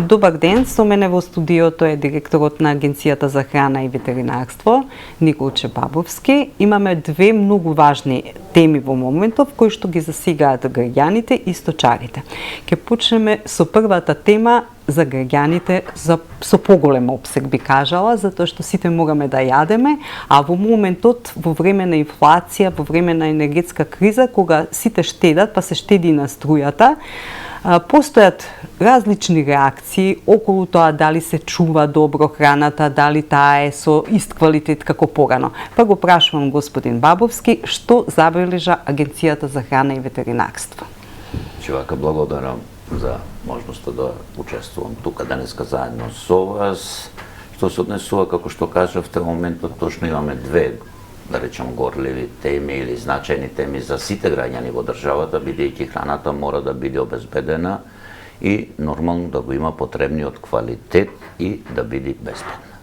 Добар ден, со мене во студиото е директорот на Агенцијата за храна и ветеринарство, Николче Бабовски. Имаме две многу важни теми во моментов, кои што ги засигаат граѓаните и сточарите. Ке почнеме со првата тема за граѓаните со поголем опсег, би кажала, затоа што сите мораме да јадеме, а во моментот, во време на инфлација, во време на енергетска криза, кога сите штедат, па се штеди на струјата, постојат различни реакции околу тоа дали се чува добро храната, дали таа е со ист квалитет како порано. Па го прашувам господин Бабовски, што забележа Агенцијата за храна и ветеринарство? Вака, благодарам за можноста да учествувам тука денеска заедно со вас. Што се однесува, како што кажавте, во моментот точно имаме две, да речем, горливи теми или значајни теми за сите граѓани во државата, бидејќи храната мора да биде обезбедена и нормално да го има потребниот квалитет и да биде безбедна.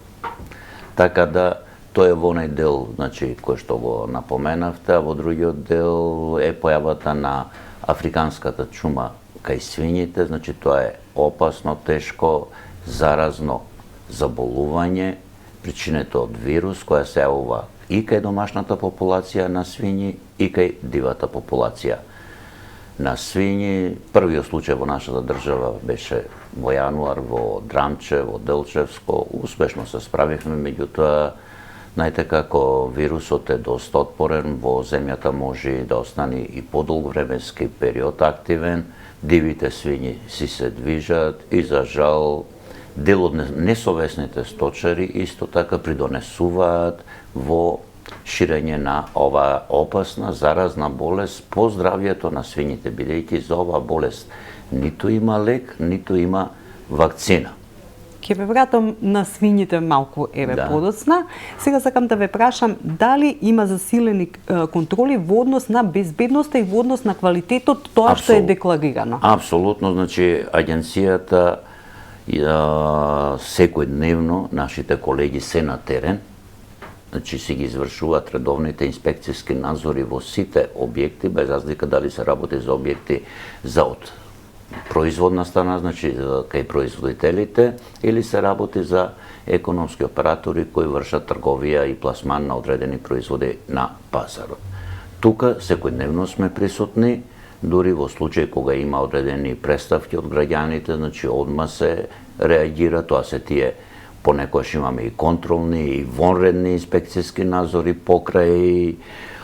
Така да тоа е во онај дел, значи, кој што го напоменавте, а во другиот дел е појавата на африканската чума кај свињите, значи тоа е опасно, тешко, заразно заболување, причинето од вирус која се јавува и кај домашната популација на свињи и кај дивата популација на свињи. Првиот случај во нашата држава беше во јануар во Драмче, во Делчевско. Успешно се справивме, меѓутоа, знаете како вирусот е доста отпорен, во земјата може да остане и подолг временски период активен, дивите свињи си се движат и за жал дел од несовесните сточари исто така придонесуваат во ширење на оваа опасна заразна болест по здравјето на свињите, бидејќи за оваа болест ниту има лек, ниту има вакцина. Ќе ве вратам на свињите малку подоцна. Сега сакам да ве прашам дали има засилени контроли во однос на безбедноста и во однос на квалитетот тоа што е декларирано. Апсолутно, значи агенцијата секојдневно нашите колеги се на терен, значи си ги извршуваат редовните инспекцијски надзори во сите објекти, без разлика дали се работи за објекти за од производна страна, значи кај производителите, или се работи за економски оператори кои вршат трговија и пласман на одредени производи на пазарот. Тука секојдневно сме присутни, дури во случај кога има одредени представки од граѓаните, значи одма се реагира, тоа се тие понекогаш имаме и контролни и вонредни инспекцијски надзори покрај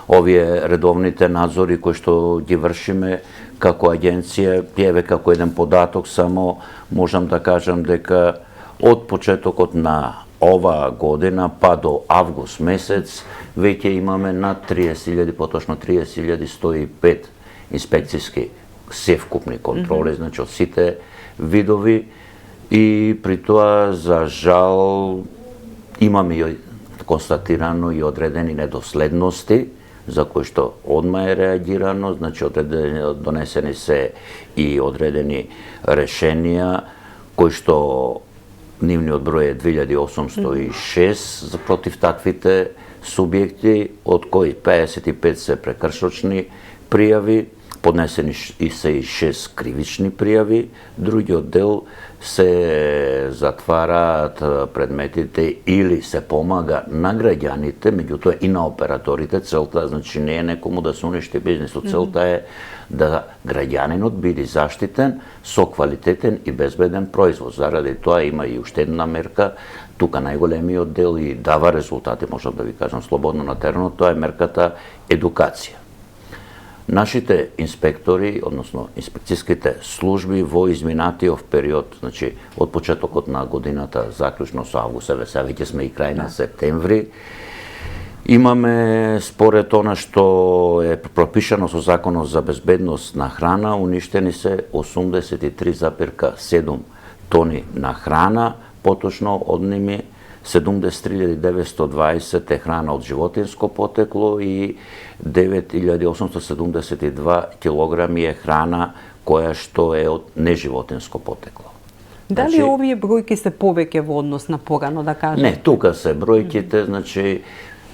овие редовните надзори кои што ги вршиме како агенција. Еве како еден податок само можам да кажам дека од почетокот на оваа година па до август месец веќе имаме над 30.000, поточно 30.105 инспекцијски севкупни контроли, значи од сите видови, и при тоа за жал имаме и констатирано и одредени недоследности за кои што одма е реагирано, значи донесени се и одредени решенија кои што нивниот број е 2806 против таквите субјекти, од кои 55 се прекршочни пријави, поднесени и се и 6 кривични пријави, другиот дел се затвараат предметите или се помага на граѓаните, меѓутоа и на операторите. Целта, значи, не е некому да се уништи бизнисот, целта е да граѓанинот биде заштитен со квалитетен и безбеден производ. Заради тоа има и уште една мерка, тука најголемиот дел и дава резултати, можам да ви кажам слободно на теренот, тоа е мерката едукација. Нашите инспектори, односно инспекцијските служби во изминатиот период, значи од почетокот на годината, заклучно со август, сега веќе сме и крај на септември, имаме според она што е пропишано со Законот за безбедност на храна, уништени се 83,7 тони на храна, поточно од ними 73.920 е храна од животинско потекло и 9.872 килограми е храна која што е од неживотинско потекло. Дали овие бројки се повеќе во однос на порано, да кажем? Не, тука се бројките, значи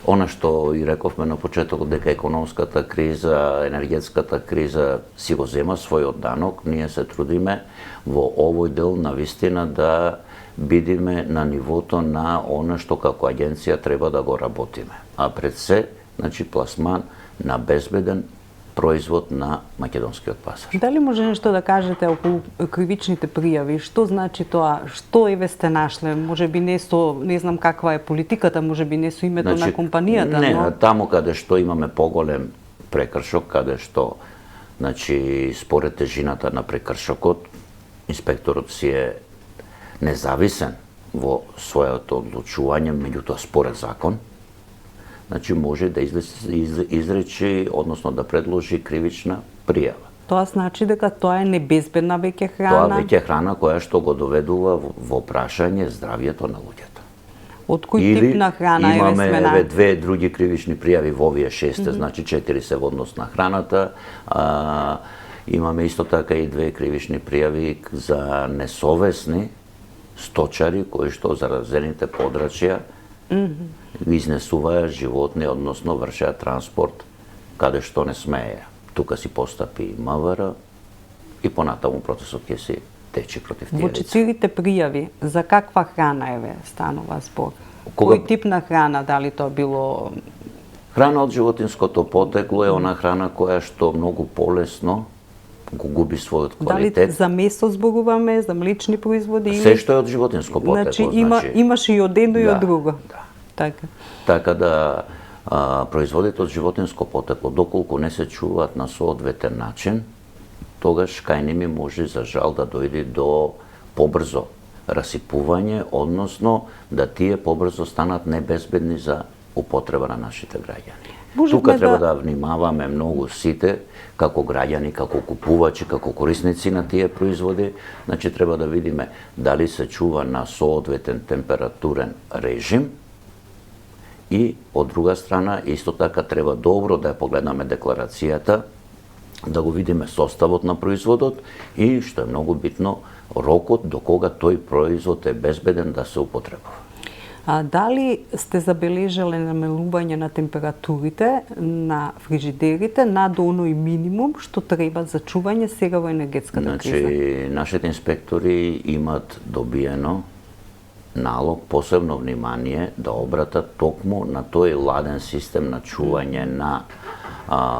Она што и рековме на почетокот дека економската криза, енергетската криза си го зема својот данок, ние се трудиме во овој дел на вистина да бидиме на нивото на она што како агенција треба да го работиме. А пред се, значи пласман на безбеден производ на македонскиот пазар. Дали може нешто да кажете околу кривичните пријави? Што значи тоа? Што еве сте нашле? Може би не знам каква е политиката, може би не со името на компанијата, не, но таму каде што имаме поголем прекршок, каде што значи според тежината на прекршокот, инспекторот си е независен во своето одлучување, меѓутоа според закон, значи може да изречи, односно да предложи кривична пријава. тоа значи дека тоа е небезбедна веќе храна? Тоа веќе храна која што го доведува во прашање здравјето на луѓето. Од кој тип на храна е имаме смена? две други кривични пријави во овие 6, значи 4 се во однос на храната, имаме исто така и 2 кривични пријави за несовесни сточари кои што заразените подрачја изнесуваа животни, односно вршеа транспорт каде што не смееја. Тука си постапи МВР и понатаму процесот ќе си тече против тие Во лица. 4 пријави за каква храна еве станува збор? Кога- Кој тип на храна, дали тоа било Храна од животинското потекло е она храна која што многу полесно го губи својот дали квалитет. за месо зборуваме, за млечни производи Се или што е од животинско потекло, значи имаше и од едно и од друго. Да. Така. Така да производите од животинско потекло, доколку не се чуваат на соодветен начин, тогаш кај ними може за жал да дојде до побрзо расипување, односно да тие побрзо станат небезбедни за употреба на нашите граѓани. Можевме Тука треба да- да внимаваме многу сите, како граѓани, како купувачи, како корисници на тие производи, значи треба да видиме дали се чува на соодветен температурен режим, и од друга страна исто така треба добро да ја погледнаме декларацијата, да го видиме составот на производот и што е многу битно, рокот до кога тој производ е безбеден да се употребува. А дали сте забележале намалување на температурите на фрижидерите над оној минимум што треба за чување сега во енергетската криза? Значи, нашите инспектори имат добиено налог, посебно внимание да обратат токму на тој ладен систем на чување на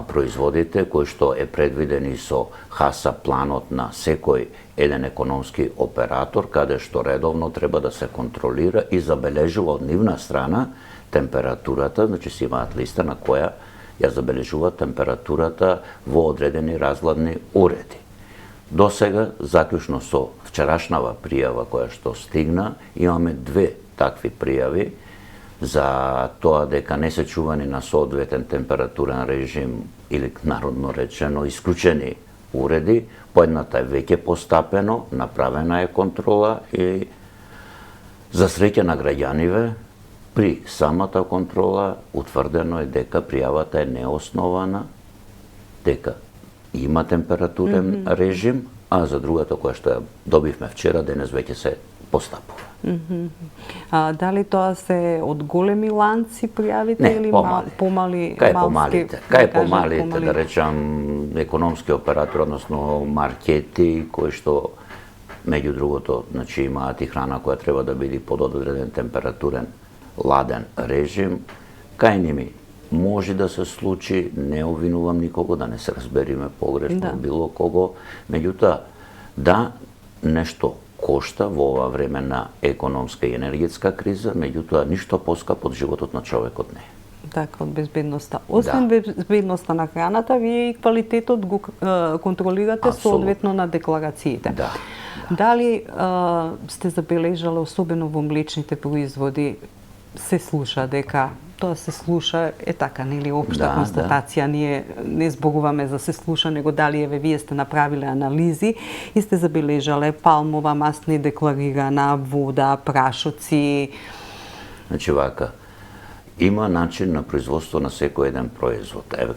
производите кој што е предвиден и со ХАСА планот на секој еден економски оператор, каде што редовно треба да се контролира и забележува од нивна страна температурата, значи си имаат листа на која ја забележуваат температурата во одредени разгладни уреди. До сега, заклучно со вчерашнава пријава која што стигна, имаме 2 такви пријави за тоа дека не се чувани на соодветен температурен режим или народно речено исклучени уреди. Поедната е веќе постапено, направена е контрола и за среќа на граѓаниве при самата контрола утврдено е дека пријавата е неоснована, дека има температурен режим, а за другата која што ја добивме вчера, денес веќе се постапува. Дали тоа се од големи ланци пријавите Не, или помали Кај малски, помалите? да Кај кажем, помалите, да речам, економски оператор, односно маркети, кои што, меѓу другото, значи имаат и храна која треба да биде под одреден температурен ладен режим, кај ними може да се случи, не обвинувам никого, да не се разбериме погрешно, Да. било кого, меѓутоа, да, нешто кошта во ова време на економска и енергетска криза, меѓутоа ништо поскапо од животот на човекот не е. Така, од безбедноста. Освен безбедноста на храната, вие и квалитетот го контролирате Апсолутно. соодветно на декларациите. Да. Дали сте забележале, особено во млечните производи, се слуша дека тоа се слуша, е така, нели, општа Да, констатација, ние не зборуваме за се слуша, него дали еве вие сте направиле анализи и сте забележале палмова маст недекларирана, вода, прашоци. Значи вака, има начин на производство на секој еден производ. Еве,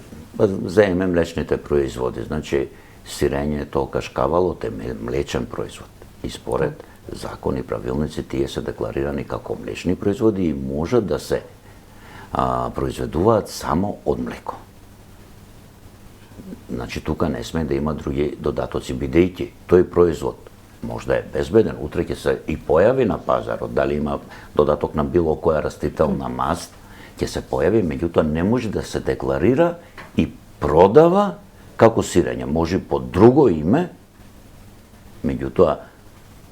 заеме млечните производи, значи сирењето, кашкавалот е млечен производ. И според закони и правилници тие се декларирани како млечни производи и можат да се произведуваат само од млеко. Значи, тука не сме да има други додатоци, бидејќи тој производ можда е безбеден, утре ќе се и појави на пазарот, дали има додаток на било која растителна маст, ќе се појави, меѓутоа не може да се декларира и продава како сирење. Може под друго име, меѓутоа,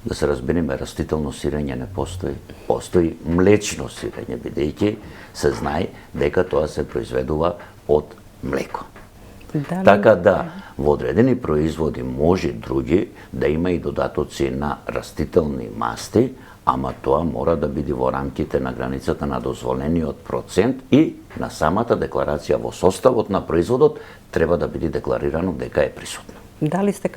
да се разбереме, растително сирење не постои. Постои млечно сирење, бидејќи се знае дека тоа се произведува од млеко. Така да, во одредени производи може други да има и додатоци на растителни масти, ама тоа мора да биде во рамките на границата на дозволениот процент и на самата декларација во составот на производот треба да биде декларирано дека е присутно. Дали сте,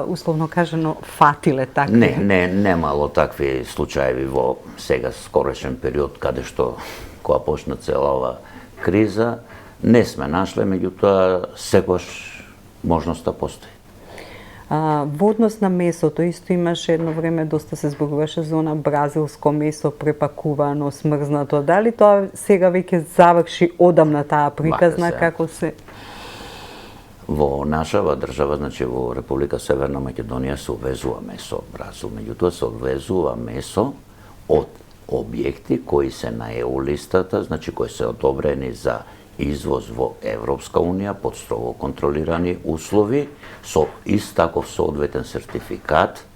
условно кажано, фатиле такви? Немало такви случаеви во сега скорошен период, каде што, кога почна цела ова криза, не сме нашле, меѓутоа секогаш можноста постои. Во однос на месото, исто имаше едно време, доста се зборуваше за она бразилско месо препакувано, смрзнато. Дали тоа сега веќе заврши одамна таа приказна, како се... Во нашава држава, значи во Република Северна Македонија се увезува месо од Бразил, меѓутоа се увезува месо од објекти кои се на ЕУ листата, значи кои се одобрени за извоз во Европска Унија под строго контролирани услови, со ист таков соодветен сертификат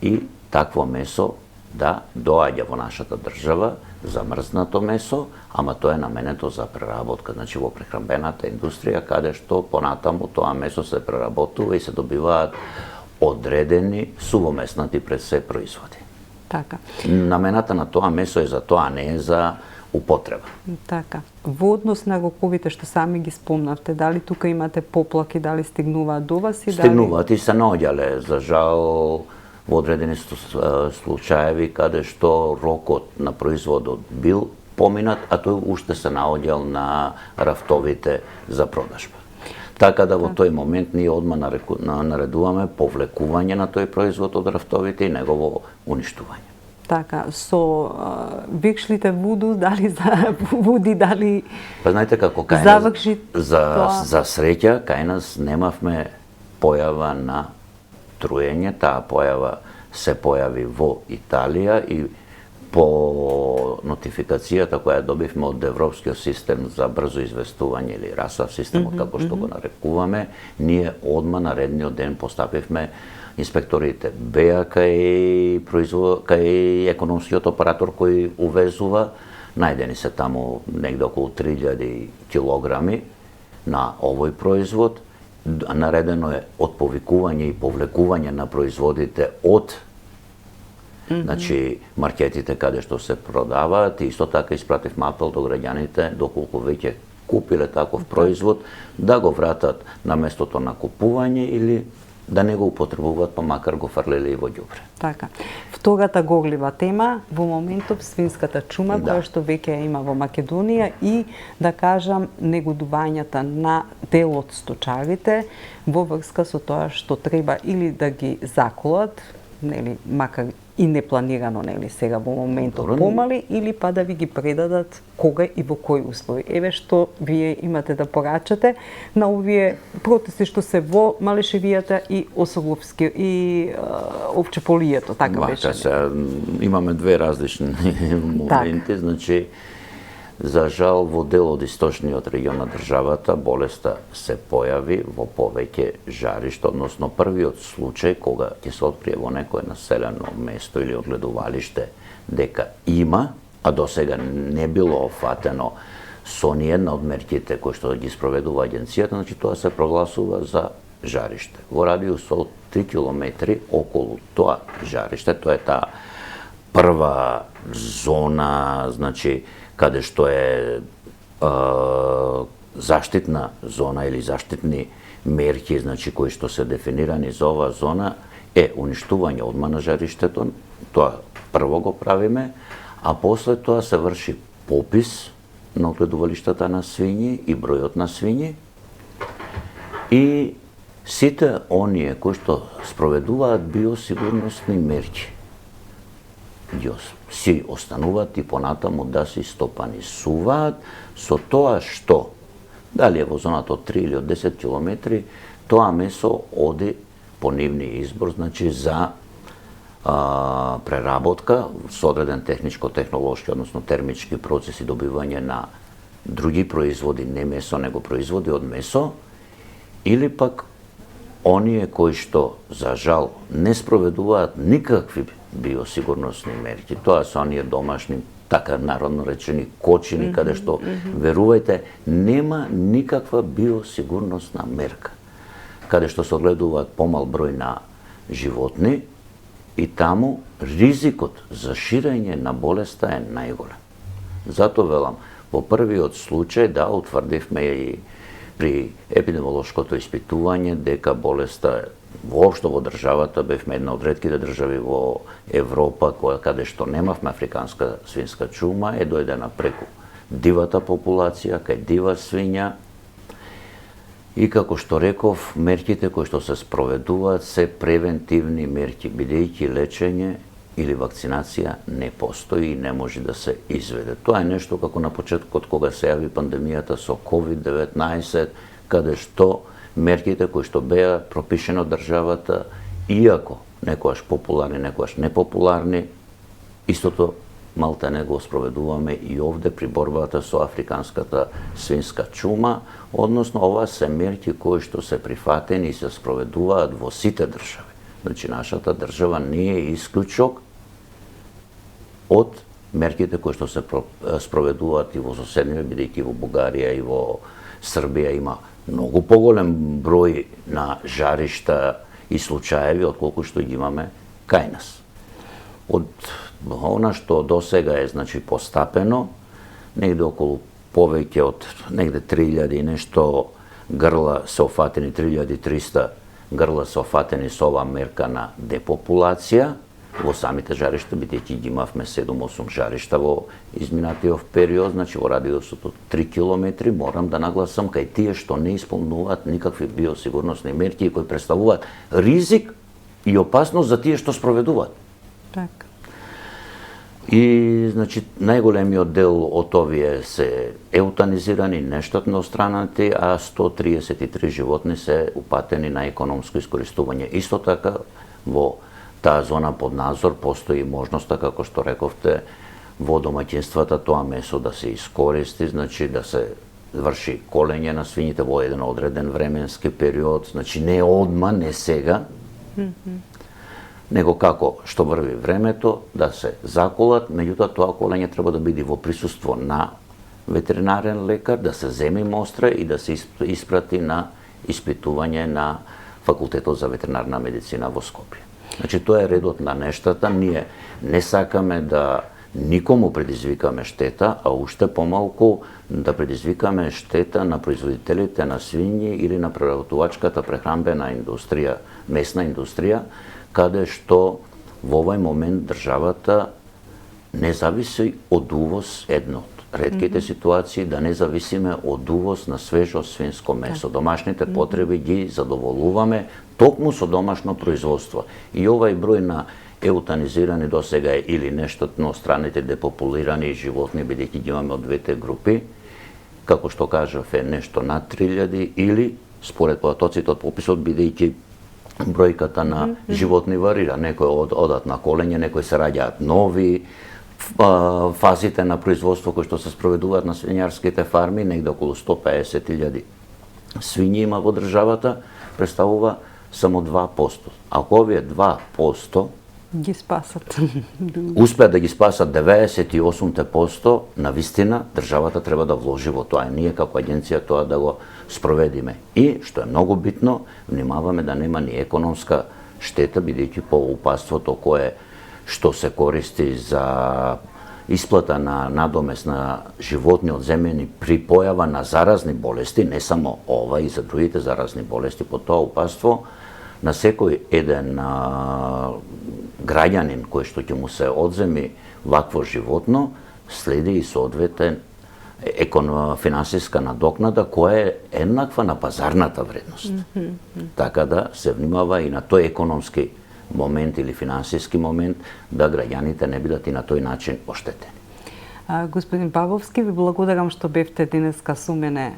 и такво месо да доаѓа во нашата држава, замрзнато месо, ама тоа е наменето за преработка, значи во прехранбената индустрија, каде што понатаму тоа месо се преработува и се добиваат одредени сувомеснати пред се производи. Така. Намената на тоа месо е за тоа, не е за употреба. Така. Во однос на роковите што сами ги спомнавте, дали тука имате поплаки, дали стигнуваат до вас и дали... Стигнуваат и се наоѓале, за жал, во одредени случаеви каде што рокот на производот бил поминат, а тој уште се наоѓал на рафтовите за продажба. Така да во тој момент ние одма наредуваме повлекување на тој производ од рафтовите и негово уништување. Така, со викшлите вуду, дали за вуди, дали... Па знаете како кај заврши за среќа, кај нас немавме појава на труење, таа појава се појави во Италија и по нотификацијата која добивме од Европскиот систем за брзо известување или РАСА системот, како што го нарекуваме, ние одма наредниот ден постапивме, инспекторите беа кај економскиот оператор кој увезува, најдени се таму негде околу 3000 килограми на овој производ, наредено е отповикување и повлекување на производите од значи маркетите каде што се продаваат, и исто така испративме апел до граѓаните доколку веќе купиле таков производ да го вратат на местото на купување или да не го употребуваат, па макар го фрлеле и во ѓубре. Така. Втората горлива тема во моментов свинската чума, која што веќе има во Македонија и, да кажам, негодувањата на дел од сточарите во врска со тоа што треба или да ги заколат, нели, макар и непланирано, нели, сега во моментот помали, или па да ви ги предадат кога и во кои услови. Еве што вие имате да порачате на овие протести што се во Малешевијата и Осоговски и Овчеполијето, така беше. Имаме две различни моменти, значи за жал во дел од источниот регион на државата болеста се појави во повеќе жаришта, односно првиот случај кога ќе се открие во некое населено место или огледувалиште дека има, а досега не било офатено со ниедна од мерките кои што ги спроведува агенцијата, значи тоа се прогласува за жариште. Во радиус од 3 километри околу тоа жариште, тоа е таа прва зона, значи каде што е заштитна зона или заштитни мерки, значи кои што се дефинирани за оваа зона, е уништување одма на жариштето, тоа прво го правиме, а после тоа се врши попис на огледувалиштата на свињи и бројот на свињи и сите оние кои што спроведуваат биосигурносни мерки. си остануваат и понатаму да си стопанисуваат со тоа што, дали е во зоната од 3 или од 10 километри, тоа месо оди по нивни избор, значи за преработка со одреден техничко-технолошки, односно термички процеси, добивање на други производи, не месо, него производи од месо, или пак оние кои што, за жал, не спроведуваат никакви биосигурносни мерки. Тоа се оние домашни, така народно речени, кочини, каде што, верувајте, нема никаква биосигурносна мерка. Каде што се огледуваат помал број на животни, и таму ризикот за ширење на болеста е најголем. Зато велам, во првиот случај, да, утврдивме и при епидемиолошкото испитување дека болеста воопшто во државата, бевме една од ретките држави во Европа каде што немавме африканска свинска чума, е дојдена преку дивата популација, кај дива свиња. И како што реков, мерките кои што се спроведуваат се превентивни мерки, бидејќи лечење или вакцинација не постои и не може да се изведе. Тоа е нешто како на почетокот кога се јави пандемијата со COVID-19, каде што мерките кои што беа пропишени од државата, иако некојаш популарни, некојаш непопуларни, истото малтене го спроведуваме и овде при борбата со африканската свинска чума, односно ова се мерки кои што се прифатени и се спроведуваат во сите држави. Значи нашата држава не е исклучок од мерките кои што се спроведуваат и во соседниве, бидејќи во Бугарија и во Србија има многу поголем број на жаришта и случаеви отколку што ги имаме кај нас. Од она што досега е, значи, постапено, негде околу повеќе од негде 3000 и нешто грла се офатени, 3300 грла се офатени со оваа мерка на депопулација во самите жаришта, бидејќи ги имавме 7-8 жаришта во изминатиот период, значи во радиусот од 3 километри, морам да нагласам кај тие што не исполнуваат никакви биосигурносни мерки и кои представуваат ризик и опасност за тие што спроведуваат. Така. И, значи, најголемиот дел од овие се еутанизирани, нештатно странати, а 133 животни се упатени на економско искористување. Исто така, во таа зона под надзор постои можноста, како што рековте, во домаќинствата тоа месо да се искористи, значи да се врши колење на свињите во еден одреден временски период, значи не одма, не сега, него како што врви времето да се заколат, меѓутоа тоа колење треба да биде во присуство на ветеринарен лекар, да се земи мостра и да се испрати на испитување на Факултетот за ветеринарна медицина во Скопје. Значи тоа е редот на нештата, ние не сакаме да никому предизвикаме штета, а уште помалку да предизвикаме штета на производителите на свињи или на преработувачката прехранбена индустрија, месна индустрија, каде што во овој момент државата не зависи од увоз, една од ретките ситуации да не зависиме од увоз на свежо свинско месо. Домашните потреби ги задоволуваме токму со домашно производство. И овај број на еутанизирани досега е или нештатно страните депопулирани животни, бидејќи ги имаме од двете групи, како што кажав е нешто над 3000 или според податоците од пописот, бидејќи бројката на животни варира, некои одат на колење, некои се раѓаат нови, фазите на производство кои што се спроведуваат на свињарските фарми, негде околу 150.000 свињи има во државата, представува само 2%. Ако овие 2% ги спасат. успеат да ги спасат 98%, на вистина државата треба да вложи во тоа. Ние како агенција тоа да го спроведиме. И, што е многу битно, внимаваме да нема ни економска штета, бидејќи по упатството кое што се користи за исплата на надомест на животни одземени при појава на заразни болести, не само ова и за другите заразни болести, по тоа упатство, на секој еден граѓанин кој што ќе му се одземи вакво животно, следи и соодветен финансиска надокнада која е еднаква на пазарната вредност. Така да се внимава и на тој економски момент или финансиски момент, да граѓаните не бидат и на тој начин оштетени. Господин Павовски, ви благодарам што бевте денеска со мене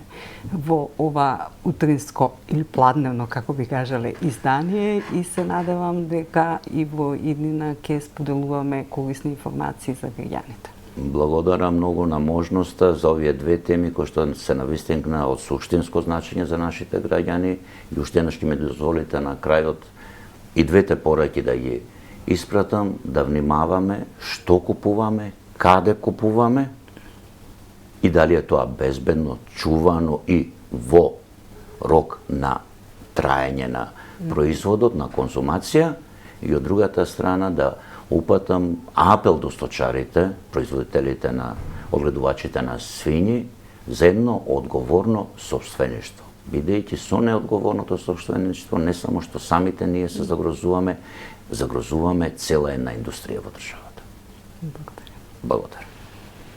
во ова утринско или пладневно, како би кажале, издание и се надевам дека и во иднина ќе споделуваме корисни информации за граѓаните. Благодарам многу на можноста за овие две теми кои што се навистина од суштинско значење за нашите граѓани и уште еднаш ќе ми дозволите на крајот и двете пораки да ги испратам, да внимаваме што купуваме, каде купуваме и дали е тоа безбедно, чувано и во рок на траење на производот, на конзумација, и од другата страна да упатам апел до сточарите, производителите на одгледувачите на свињи, за едно одговорно сопствеништво. Бидејќи со неодговорното сопствеништво не само што самите ние се загрозуваме цела една индустрија во државата. Благодарам. Благодарам.